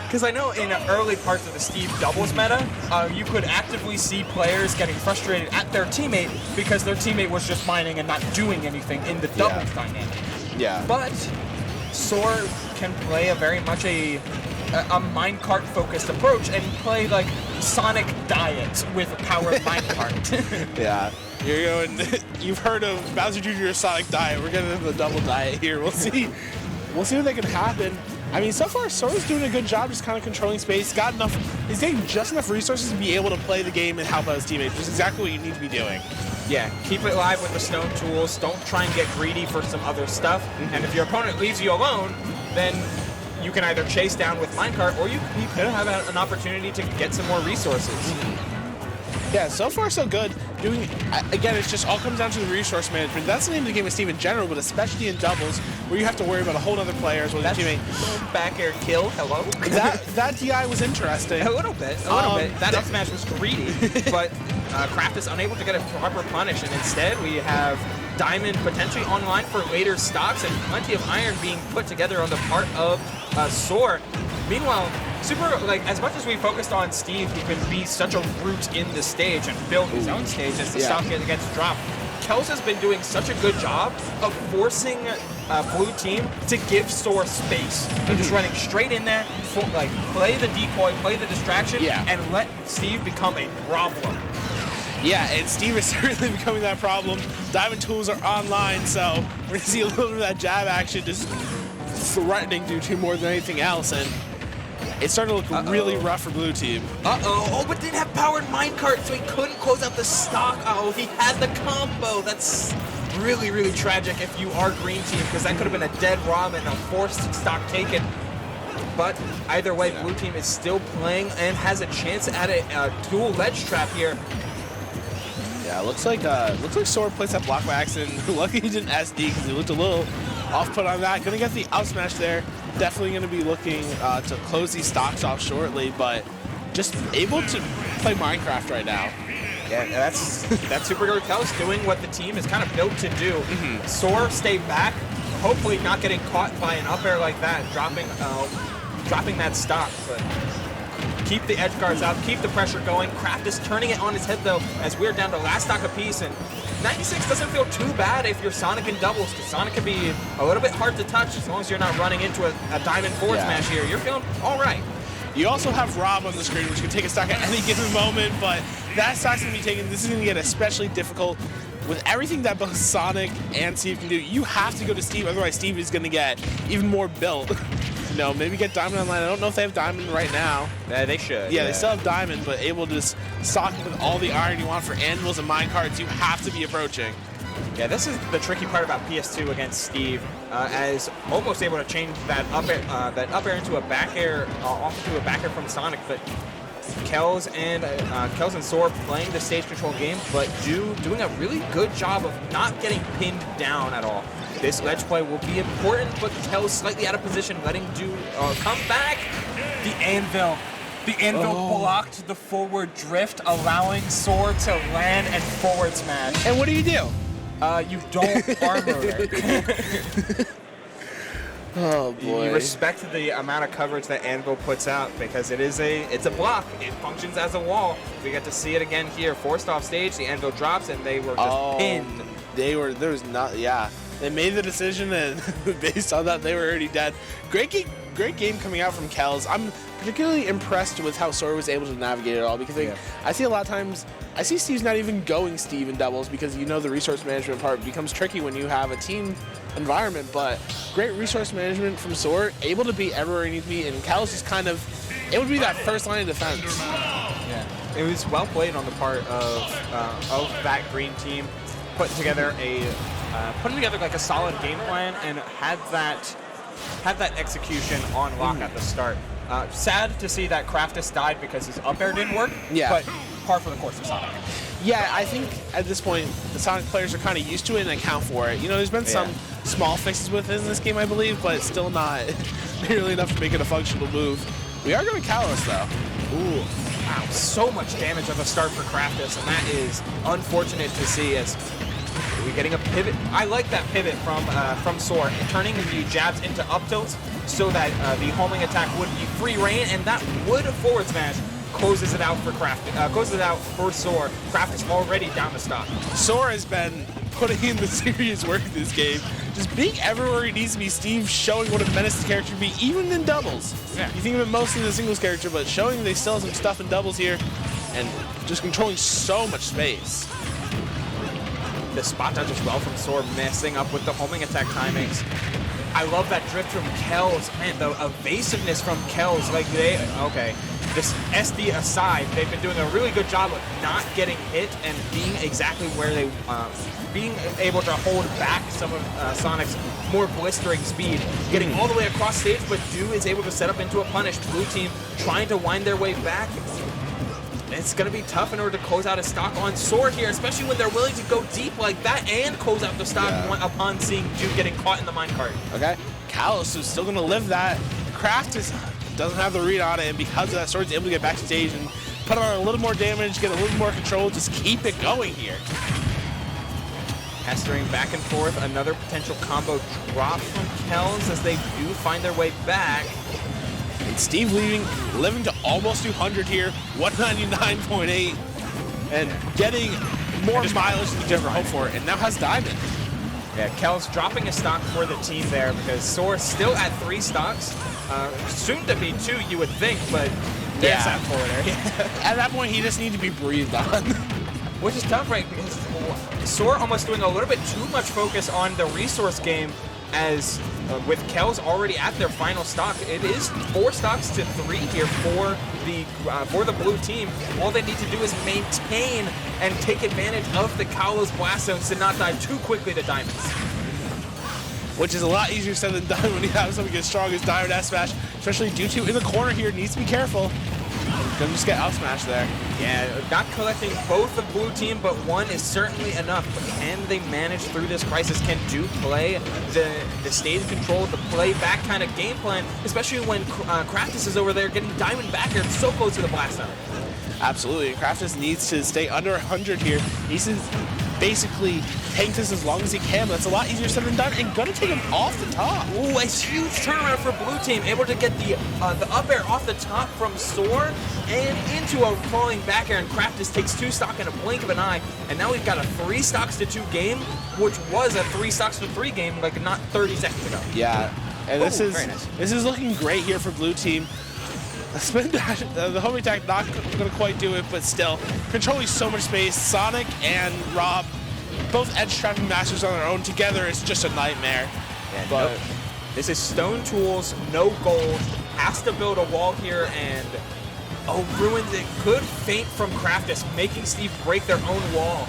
Because I know in early parts of the Steve doubles meta, you could actively see players getting frustrated at their teammate because their teammate was just mining and not doing anything in the doubles dynamic. Yeah. But Soar can play a very much a minecart focused approach and play like Sonic Diet with power minecart. Yeah. You've heard of Bowser Jr. Sonic Diet. We're getting into the double diet here. We'll see what can happen. I mean, so far, Soar's doing a good job just kind of controlling space. He's getting just enough resources to be able to play the game and help out his teammates, which is exactly what you need to be doing. Yeah, keep it alive with the stone tools. Don't try and get greedy for some other stuff. And if your opponent leaves you alone, then you can either chase down with minecart or you could have an opportunity to get some more resources. Yeah, so far so good. Again, it just all comes down to the resource management. That's the name of the game of Steve in general, but especially in doubles, where you have to worry about a whole other player as well as your teammate. Back air kill, hello? That DI was interesting. A little bit. That up smash was greedy, but Craftis unable to get a proper punish, and instead we have Diamond potentially online for later stocks and plenty of iron being put together on the part of Soar. Meanwhile, as much as we focused on Steve, who can be such a root in the stage and build his own stage as the stock gets dropped, Kels has been doing such a good job of forcing blue team to give Soar space. They're just running straight in there, play the decoy, play the distraction, and let Steve become a problem. Yeah, and Steve is certainly becoming that problem. Diamond tools are online, so we're going to see a little bit of that jab action just threatening Dew2 more than anything else, and it's starting to look really rough for blue team. But didn't have powered minecart, so he couldn't close out the stock. He had the combo. That's really, really tragic if you are green team, because that could have been a dead ROM and a forced stock taken. But either way, blue team is still playing and has a chance at a dual ledge trap here. Yeah, looks like Soar placed that block by accident. Lucky he didn't SD because he looked a little off put on that. Gonna get the up smash there. Definitely gonna be looking to close these stocks off shortly, but just able to play Minecraft right now. Yeah, that's SuperGirlKels doing what the team is kind of built to do. Soar stay back, hopefully not getting caught by an up air like that, dropping that stock, but keep the edge guards out, keep the pressure going. Craftis turning it on his head though, as we're down to last stock apiece, and 96 doesn't feel too bad if you're Sonic in doubles, because Sonic can be a little bit hard to touch as long as you're not running into a diamond forward smash here. You're feeling all right. You also have Rob on the screen, which can take a stock at any given moment, but that stock's going to be taken. This is going to get especially difficult. With everything that both Sonic and Steve can do, you have to go to Steve, otherwise Steve is going to get even more built. Maybe get Diamond online. I don't know if they have Diamond right now. They should. Yeah, they still have Diamond, but able to just stock with all the iron you want for anvils and minecarts, you have to be approaching. Yeah, this is the tricky part about PS2 against Steve, as almost able to change that up air into a back air, off into a back air from Sonic, but Kels and Soar playing the stage control game, but doing a really good job of not getting pinned down at all. This ledge play will be important, but Kels slightly out of position, letting Dew come back. The anvil blocked the forward drift, allowing Soar to land and forward smash. And what do? You don't armor it. Oh boy. You respect the amount of coverage that Anvil puts out, because it's a block. It functions as a wall. We get to see it again here. Forced off stage, the Anvil drops, and they were just pinned. They made the decision, and based on that, they were already dead. Great game coming out from Kels. I'm particularly impressed with how Soar was able to navigate it all, because I see a lot of times, I see Steve's not even going Steve in doubles, because the resource management part becomes tricky when you have a team environment, but great resource management from Soar, able to be everywhere he needs to be, and Kels is kind of able to be that first line of defense. Yeah, it was well played on the part of that green team, putting together like a solid game plan and had that execution on lock at the start. Sad to see that Craftis died because his up air didn't work, but par for the course of Sonic. Yeah, I think at this point, the Sonic players are kind of used to it and account for it. There's been some small fixes within this game, I believe, but it's still not nearly enough to make it a functional move. We are going to Kalos, though. Ooh, wow, so much damage at the start for Craftis, and that is unfortunate to see, as we're getting a pivot. I like that pivot from Soar, turning the jabs into up tilts so that the homing attack would be free reign, and that would forward smash closes it out for closes it out for Soar. Craftis already down to stock. Soar has been putting in the serious work this game. Just being everywhere he needs to be. Steve showing what a menace the character can be, even in doubles. Yeah. You think of it mostly as a singles character, but showing they still have some stuff in doubles here, and just controlling so much space. The spot dodge as well from Soar, messing up with the homing attack timings. I love that drift from Kels. Man, the evasiveness from Kels. Like, okay. This SD aside, they've been doing a really good job of not getting hit and being exactly where they, being able to hold back some of Sonic's more blistering speed. Getting all the way across stage, but Dew is able to set up into a punish. Blue team trying to wind their way back. It's going to be tough in order to close out a stock on Soar here, especially when they're willing to go deep like that and close out the stock upon seeing Dew getting caught in the minecart. Okay. Kalos is still going to live that. Craftis doesn't have the read on it, and because of that, Soar's able to get backstage and put on a little more damage, get a little more control, just keep it going here. Pestering back and forth, another potential combo drop from Kels as they do find their way back. And Steve living to almost 200 here, 199.8, and getting more mileage than you ever hoped for, and now has Diamond. Yeah, Kels dropping a stock for the team there because Soar still at 3 stocks. Soon to be 2, you would think, but there's that for there. At that point, he just needs to be breathed on. Which is tough, right? Because Soar almost doing a little bit too much focus on the resource game as with Kels already at their final stock. It is 4 stocks to 3 here for the blue team. All they need to do is maintain and take advantage of the Kalos blast zones to not die too quickly to diamonds. Which is a lot easier said than done when you have something as strong as Diamond S Smash, especially Dew2 in the corner here, needs to be careful. Gonna just get out smashed there. Yeah, not collecting both the blue team, but one is certainly enough. But can they manage through this crisis? Can Dew play the stage control, the play back kind of game plan, especially when Craftis is over there getting Diamond back here so close to the blast zone? Absolutely, Craftis needs to stay under 100 here. He needs to basically tank this as long as he can, but that's a lot easier said than done, and gonna take him off the top. Ooh, a huge turnaround for blue team, able to get the up air off the top from Soar and into a falling back air, and Craftis takes 2 stock in a blink of an eye, and now we've got a 3 stocks to 2 game, which was a 3 stocks to 3 game like not 30 seconds ago. Yeah, and nice. This is looking great here for blue team. The spin dash, the homing attack not going to quite do it, but still controlling so much space. Sonic and Rob, both edge trapping masters on their own. Together, it's just a nightmare. Yeah, but this is Stone Tools, no gold, has to build a wall here, and ruins it. Good feint from Craftis, making Steve break their own wall.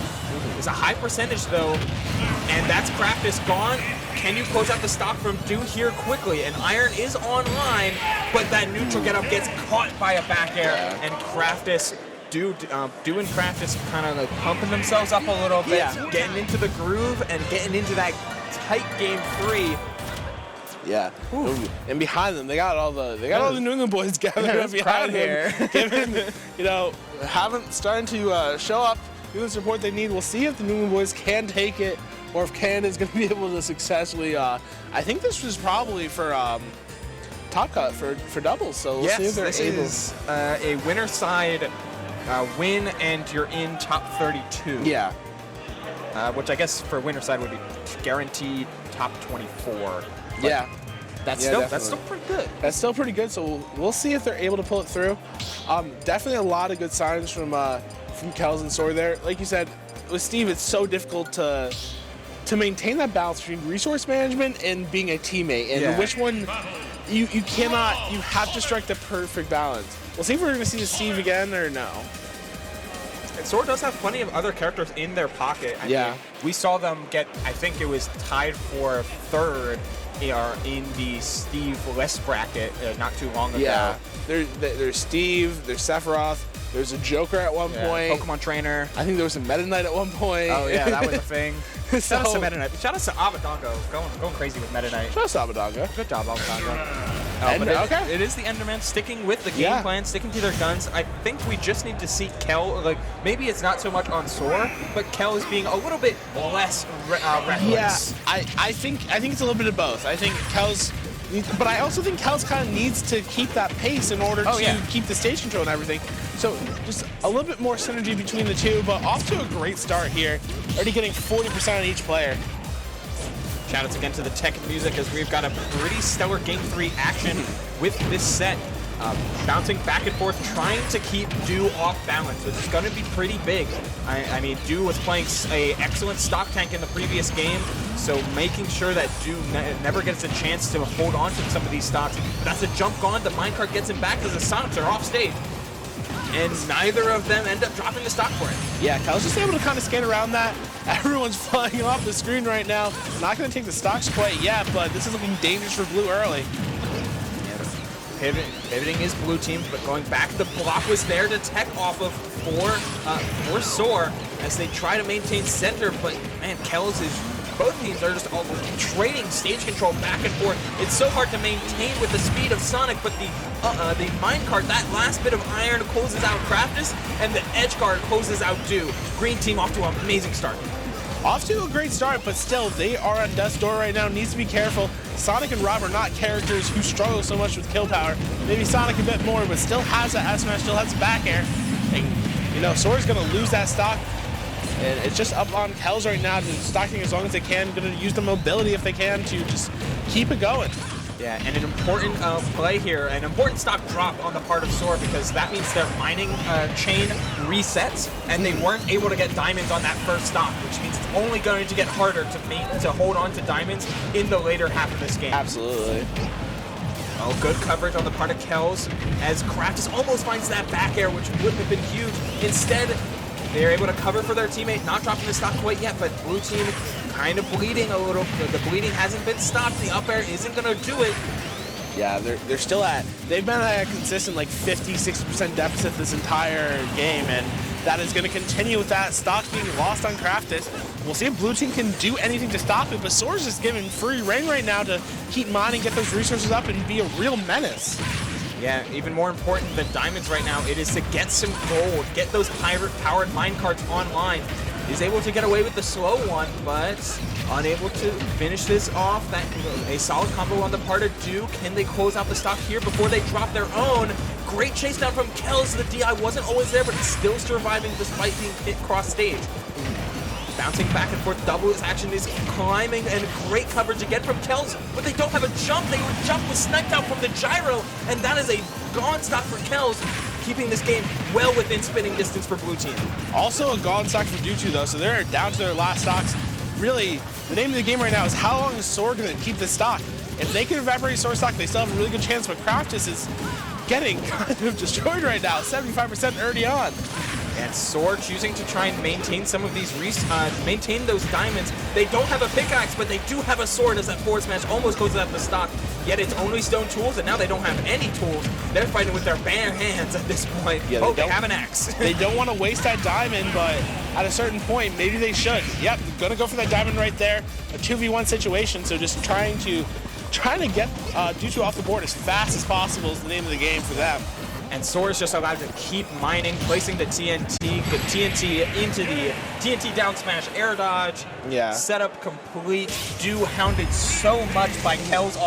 It's a high percentage though, and that's Craftis gone. Can you close out the stock from Dew here quickly? And Iron is online, but that neutral getup gets caught by a back air, and Craftis, Dew and Craftis kind of like pumping themselves up a little bit, getting into the groove and getting into that tight game 3. Yeah, and behind them, they got all the New England boys gathered up behind here, starting to show up, do the support they need. We'll see if the New England boys can take it, or if Canada's going to be able to successfully. I think this was probably for top cut for doubles. So we'll see if they're able. This is a winner side win, and you're in top 32. Yeah, which I guess for winner side would be guaranteed top 24. Yeah. That's still pretty good. That's still pretty good, so we'll see if they're able to pull it through. Definitely a lot of good signs from Kels and Soar there. Like you said, with Steve, it's so difficult to maintain that balance between resource management and being a teammate, and which one you cannot. You have to strike the perfect balance. We'll see if we're going to see Steve again or no. And Soar does have plenty of other characters in their pocket. I mean, we saw them get, I think it was tied for 3rd in the Steve list bracket not too long ago. Yeah, there's Steve, there's Sephiroth, there's a Joker at one point. Pokemon Trainer. I think there was a Meta Knight at one point. Oh yeah, that was a thing. Shout out to Meta Knight. Shout out to Abadongo, going crazy with Meta Knight. Shout out to Abadongo. Good job, Abadongo. But okay. it is the Enderman sticking with the game plan, sticking to their guns. I think we just need to see Kel, like, maybe it's not so much on Soar, but Kel is being a little bit less reckless. Yeah, I think it's a little bit of both. I think Kel's, but I also think Kel's kind of needs to keep that pace in order to keep the stage control and everything. So just a little bit more synergy between the two, but off to a great start here. Already getting 40% on each player. Shoutouts again to the tech and music as we've got a pretty stellar Game 3 action with this set. Bouncing back and forth, trying to keep Dew off balance, which is going to be pretty big. I mean, Dew was playing an excellent stock tank in the previous game, so making sure that Dew never gets a chance to hold on to some of these stocks. But that's a jump gone. The minecart gets him back because the Sonics are off stage. And neither of them end up dropping the stock for it. Yeah, Kel's just able to kind of skate around that. Everyone's flying off the screen right now. Not going to take the stocks quite yet, but this is looking dangerous for Blue early. Pivoting is blue team, but going back, the block was there to tech off of for Soar as they try to maintain center, but man, Kels is, both teams are just all trading stage control back and forth. It's so hard to maintain with the speed of Sonic, but the minecart, that last bit of iron closes out Craftis, and the edge guard closes out Dew. Green team off to an amazing start. Off to a great start, but still, they are on death's door right now. Needs to be careful. Sonic and Rob are not characters who struggle so much with kill power. Maybe Sonic a bit more, but still has that S smash, still has back air. And, you know, Soar's going to lose that stock. And it's just up on Kels right now to stocking as long as they can. Going to use the mobility if they can to just keep it going. Yeah, and an important play here, an important stock drop on the part of Soar because that means their mining chain resets, and they weren't able to get diamonds on that first stock, which means it's only going to get harder to hold on to diamonds in the later half of this game. Absolutely. Oh, good coverage on the part of Kels as Craftis almost finds that back air, which wouldn't have been huge. Instead, they're able to cover for their teammate, not dropping the stock quite yet, but blue team kind of bleeding a little. The bleeding hasn't been stopped. The up air isn't going to do it. Yeah, they're still they've been at a consistent like 50-60% deficit this entire game, and that is going to continue with that stock being lost on Craftis. We'll see if blue team can do anything to stop it, but Soar's just given free reign right now to keep mining, get those resources up, and be a real menace. Yeah, even more important than diamonds right now, it is to get some gold, get those pirate-powered minecarts online. He's able to get away with the slow one, but unable to finish this off. That a solid combo on the part of Dew. Can they close out the stock here before they drop their own? Great chase down from Kels. The DI wasn't always there, but it's still surviving despite being hit cross stage. Bouncing back and forth, double his action is climbing, and great coverage again from Kels, but they don't have a jump. They were jump was sniped out from the gyro, and that is a gone stock for Kels, keeping this game well within spinning distance for blue team. Also a gone stock for Dew2 though, so they're down to their last stocks. Really, the name of the game right now is how long is Soar going to keep this stock? If they can evaporate Soar stock, they still have a really good chance, but Craftis is getting kind of destroyed right now, 75% early on. And Soar choosing to try and maintain some of these, maintain those diamonds. They don't have a pickaxe, but they do have a sword as that forward smash almost goes out the stock. Yet it's only stone tools, and now they don't have any tools. They're fighting with their bare hands at this point. Yeah, oh, they have an axe. They don't want to waste that diamond, but at a certain point, maybe they should. Yep, gonna go for that diamond right there. A 2v1 situation, so just trying to get Dew2 off the board as fast as possible is the name of the game for them. And Soar is just allowed to keep mining, placing the TNT into the TNT down smash, air dodge. Yeah. Setup complete. Dew hounded so much by Kels off